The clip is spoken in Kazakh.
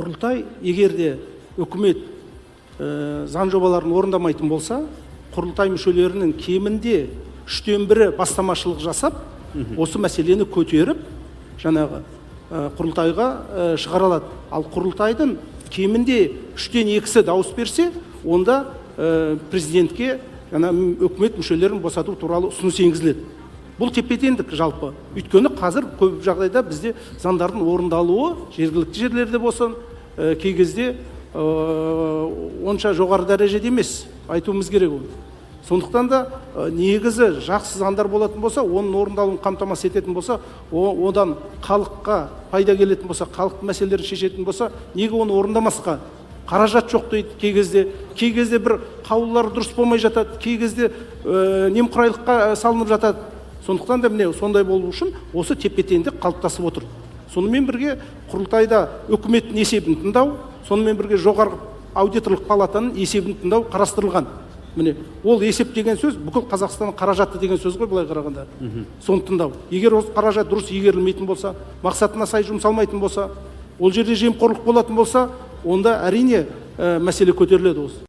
Құрылтай егерде үкімет заң жобаларын орындамайтын болса, құрылтай мүшелерінің кемінде 1/3 бастамашылық жасап, осы мәселені көтеріп, жаңағы құрылтайға шығара алады. Ал құрылтайдың кемінде 2/3 дауыс берсе, онда президентке үкімет мүшелерін босату туралы ұсыныс енгізіледі. Бұл тепе-теңдік жалпы. Өйткені қазір көп жағдайда бізде заңдардың орындалуы жергілікті жерлерде болсын, кей кезде онша жоғары дәрежеде емес, айтуымыз керек ол. Сондықтан да негізі жақсы заңдар болатын болса, оның орындалуын қамтамасыз ететін болса, одан халыққа пайда келетін болса, халықтың мәселелерін шешетін болса, неге оны орындамасқа? Қаражат жоқ дейді кей кезде бір қаулылар дұрыс болмай жатады, кей кезде немқұрайлыққа салынып жатады. Сондықтан да міне сондай болу үшін осы тепе-теңдік қалыптасып отыр. Сонымен бірге құрылтайда үкіметтің есебін тыңдау, сонымен бірге жоғарғы аудиторлық палатаның есебін тыңдау қарастырылған. Міне ол есеп деген сөз бүкіл Қазақстанның қаражаты деген сөз ғой, былай қарағанда. Соны тыңдау. Егер осы қаражат дұрыс игерілмейтін болса, мақсатына сай жұмсалмайтын болса, ол жерде жемқорлық болатын болса, онда әрине мәселе көтеріледі осы.